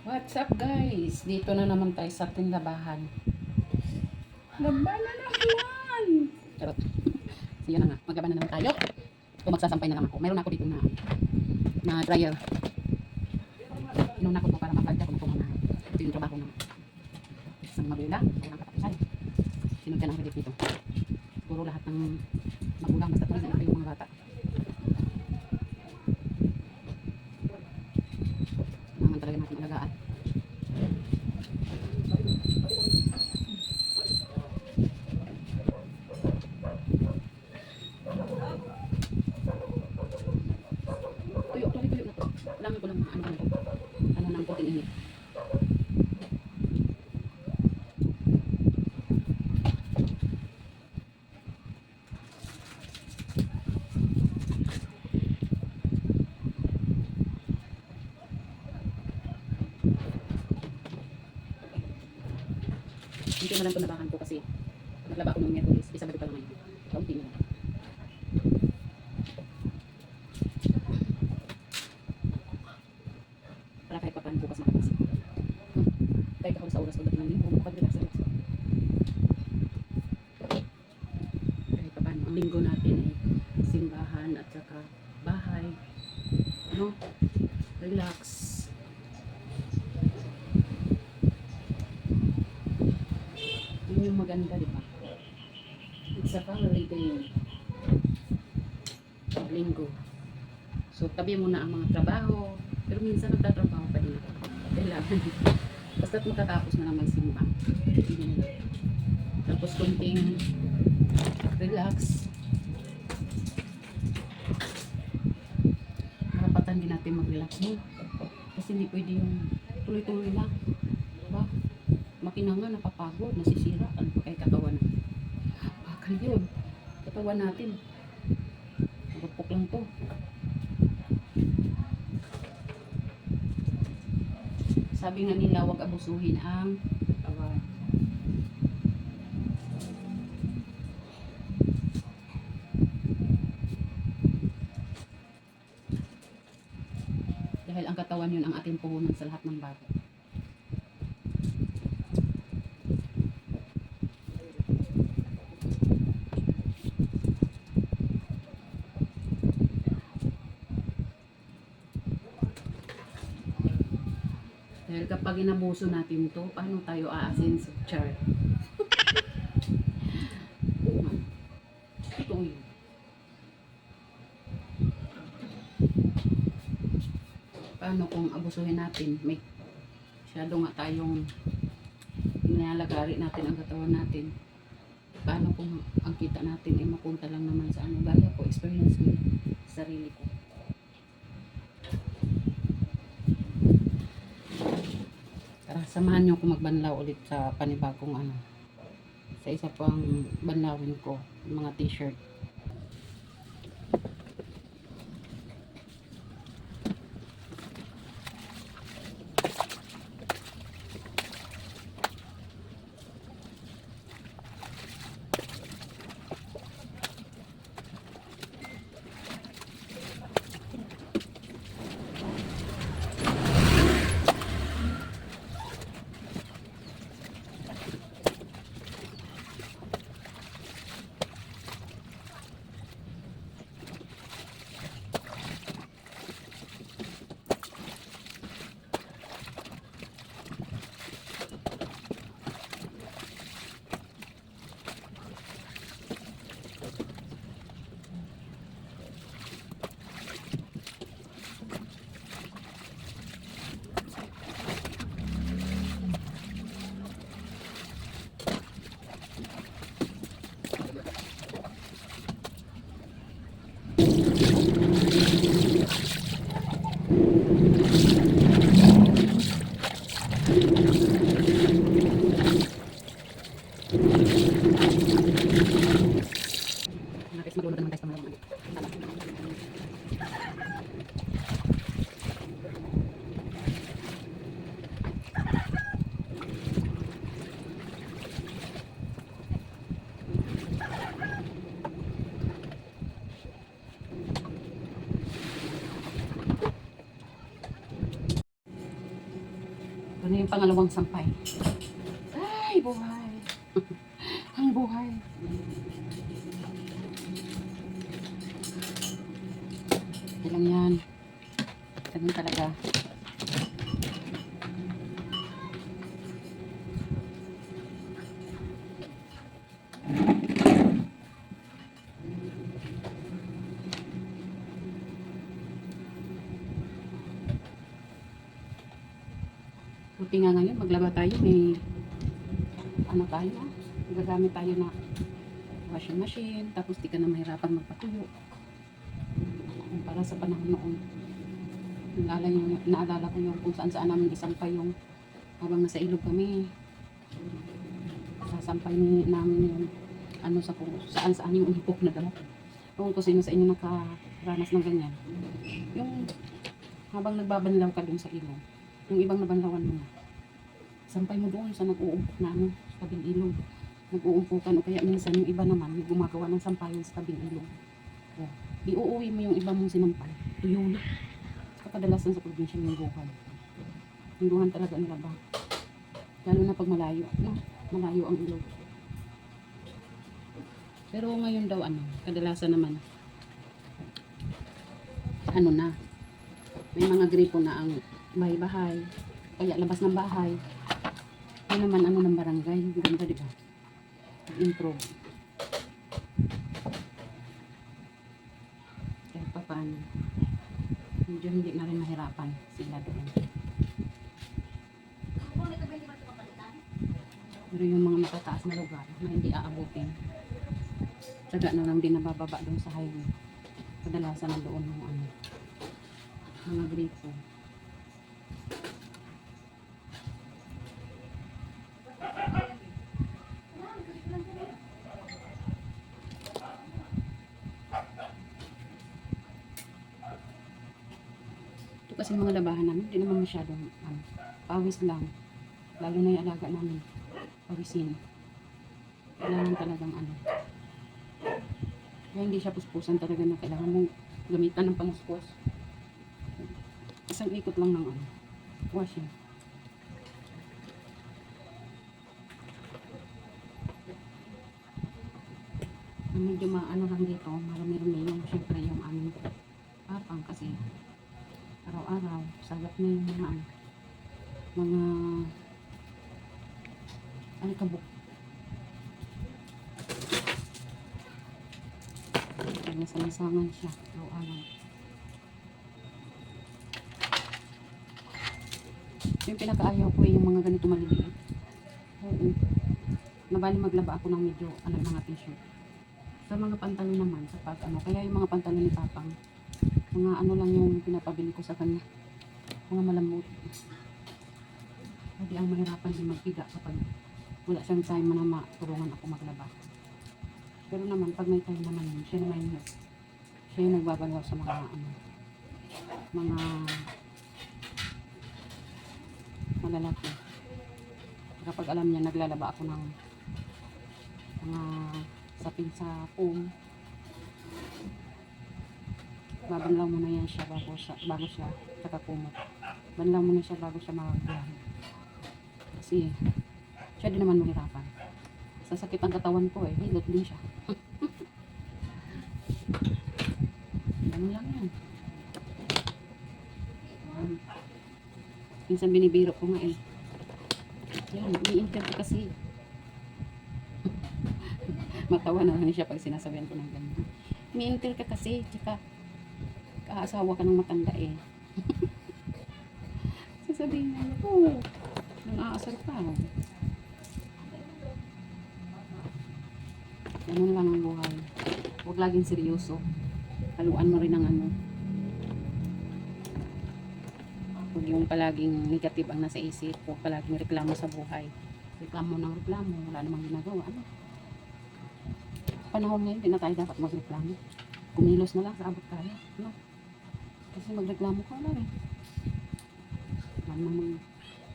What's up guys? Dito na naman tayo sa tindabahan. Laban na naman! Charot. So yun na nga, maglaban na naman tayo. Ito magsasampay na lang ako. Meron ako dito na dryer. Inuna ko to para mapagda ko na ito na. Ito yung trabaho na isang magulang. Walang katapusan. Sinundan ang redit nito. Puro lahat ng magulang. Basta tuloy na yung mga bata. Naman talaga natin alagaan. Tuyo na to. Kailangan ko lang ano ng konting init. Hindi na lang ito nabakan ko kasi naglaba ko ng Merkulis. Isabado pa lang ngayon. Kaunti na lang. Para kahit papan bukas makapasok. Kahit ako sa oras pagdating ng linggo, makapag-relax. Kahit papan, ang linggo natin ay simbahan at saka bahay. No? Relax. Yun yung maganda, di ba? It's a family day. Linggo. So, tabi mo na ang mga trabaho. Pero minsan nagtatrabaho pa din ako. Kailangan. Basta't matatapos na lang magsimba. Tapos kunting relax. Karapatan din natin mag-relax mo. Kasi hindi pwede yung tuloy-tuloy lang. Diba? Makina nga napapagod, nasisira. Ano pa kay katawan natin? Bakal yun. Katawan natin. Magpok lang to. Sabi nga nila, huwag abusuhin ang katawan. Dahil ang katawan yun ang ating puhunan sa lahat ng bagay. Dahil kapag inabuso natin ito, paano tayo aasin sa char? Ito yun. Paano kung abusuhin natin? May masyado nga tayong nilalagari natin ang katawan natin. Paano kung ang kita natin ay mapunta lang naman sa ano? Gaya ko, experience ko yun sa sarili ko. Samahan nyo ako magbanlaw ulit sa panibagong ano, sa isa pang banlawin ko, mga t-shirt. Nakis maglulod naman tayo sa mga ano. Ito na yung pangalawang sampay. Ay, buhay. Ang buhay. Ilang yan. Ganun talaga. Buti nga ngayon, maglaba tayo. May ano tayo na. Gagamit tayo na washing machine. Tapos di ka na mahirapan magpatuyo. Para sa panahon noon. Naalala ko yung kung saan namin isampay yung habang nasa ilog kami. Sasampay namin yung ano sa kung saan yung hipok na damo. Kung sino sa inyo nakaranas ng ganyan. Yung habang nagbabanlaw ka dun sa ilog. Yung ibang nabanlawan mo na. Sampay mo doon sa nag-uumpok na ano, sa tabing ilog. Nag-uumpukan o kaya minsan yung iba naman may gumagawa ng sampayan sa tabing ilog. O, iuuwi mo yung iba mong sinampay. Tuyo na. Kadalasan sa probinsya yung buhan. Yung buhan talaga ang laba. Lalo na pag malayo. No? Malayo ang ilog. Pero ngayon daw ano, kadalasan naman ano na. May mga gripo na ang bahay-bahay. Kaya labas ng bahay. Yun naman ano ng barangay. Ganda diba? Improve. Kaya pa paano. Medyo hindi na rin mahirapan sila doon. Pero yung mga matataas na lugar na hindi aabutin, tsaga na lang din nabababa doon sa highway. Kadalasan na doon yung ano, mga gripo. Kasi mga labahan namin, hindi naman masyadong pawis lang. Lalo na yung alaga namin. Pawisin. Kailangan talagang ano. Kaya hindi siya puspusan talaga na kailangan mong gamitan ng panguspos. Isang ikot lang ng ano. Washing. Medyo maano lang dito. Marami-rami yung syempre yung aming papang kasi araw-araw, sagat na yung mga alikabok. Kaya nasalasangan siya araw-araw. Yung pinakaayaw ko yung mga ganito maliliit. Oo. Nabali maglaba ako ng medyo mga t-shirt. Sa mga pantalon naman, sa pag kaya yung mga pantalon ni Papang, mga ano lang yung pinapabili ko sa kanya, mga malambot. Hindi ang mahirapan din magpiga kapag wala siyang time na matulungan ako maglaba. Pero naman pag may time naman yun, siya yung nagbabalaw sa mga mga malalaki. Kapag alam niya naglalaba ako ng mga sapin sa foam, babanlaw muna yan siya bago siya kumot. Banlaw muna siya bago siya magbiyahe. Kasi siya din naman mahirapan. Sasakit ang katawan ko hilot din siya. Ganun lang yan. Minsan binibiro ko nga yan, i-interview kasi. Matawa na lang siya pag sinasabihan ko ng ganun. I-interview ka kasi, tsaka kaasawa ka ng matanda sasabihin niya, nang aasar pa. Ganun lang ang buhay. Huwag laging seryoso. Haluan mo rin ang huwag yung palaging negative ang nasa isip. Huwag palaging reklamo sa buhay. Reklamo ng reklamo. Wala namang ginagawa. Panahon ngayon, hindi na tayo dapat magreklamo. Kumilos na lang sa abot tayo. Kasi magreklamo ka na rin. Wala namang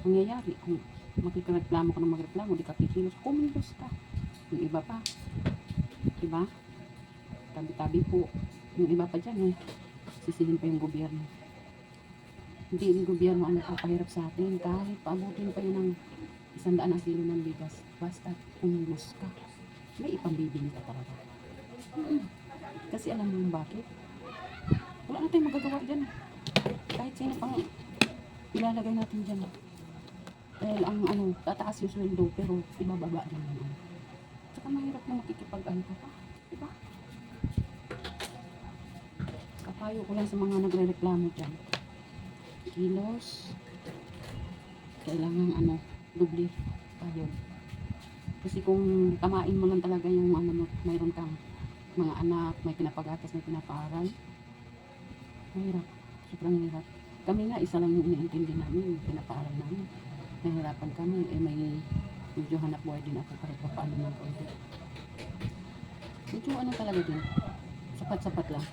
mangyayari. Kung magreklamo ka ng magreklamo, di ka kikilos, kumilos ka. Yung iba pa. Diba? Tabi-tabi po. Yung iba pa dyan sisihin pa yung gobyerno. Hindi yung gobyerno ang nagpapahirap sa atin. Kahit paabutin pa yun ng 100 ang kilo ng bigas. Basta umilos ka. May ipambibili ka talaga. Kasi alam mo yung bakit? Wala na tayong magagawa dyan. Kahit sino pang ilalagay natin dyan. Dahil ang tataas yung sweldo pero ibababa din yung Tsaka mahirap na makikipag-ano ka pa. Diba? Kapayo ko lang sa mga nagre-reklamo dyan. Kilos. Kailangan doble tayo. Kasi kung tamain mo lang talaga yung mo, mayroon kang mga anak, may pinapagatas, may pinapaaral. Mahirap. Sobrang hirap. Kami nga, isa lang yung iniintindi namin, yung pinapaaral namin. Nahirapan kami, may medyo hanap buhay din ako kahit pa paano ng konti. Medyo talaga din. Sapat-sapat lang.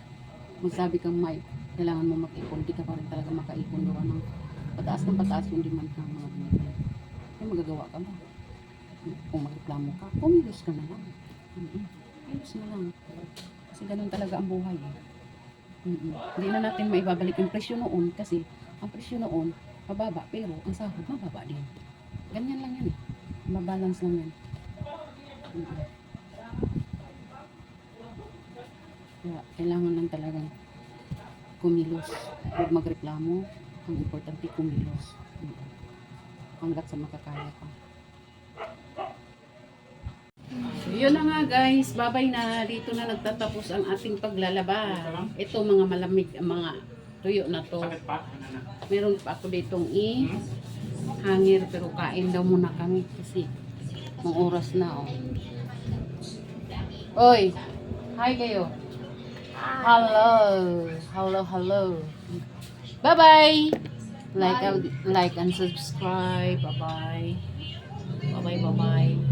Magsabi kang may, kailangan mo mag-ipon, di ka pa rin talaga makaipon doon ng pataas yung demand ng mga binibili. Kaya magagawa ka ba? Kung magreklamo ka, pumilos ka na lang. Pumilos na lang. Kasi ganun talaga ang buhay. Hindi na natin maibabalik yung presyo noon kasi ang presyo noon mababa pero ang sahod mababa din. Ganyan lang yan. Mabalance lang yan. Kaya kailangan lang talagang kumilos. Huwag magreklamo. Ang importante kumilos. Hanggat sa makakaya ka. So, yun na nga guys, babay na. Dito na nagtatapos ang ating paglalaba. Ito mga malamig, mga tuyo na to. Meron pa ako ditong hangir pero kain daw muna kami kasi mga oras na Oy, hi kayo. Hello. Hello. Bye-bye. Like and subscribe. Bye-bye. Bye-bye.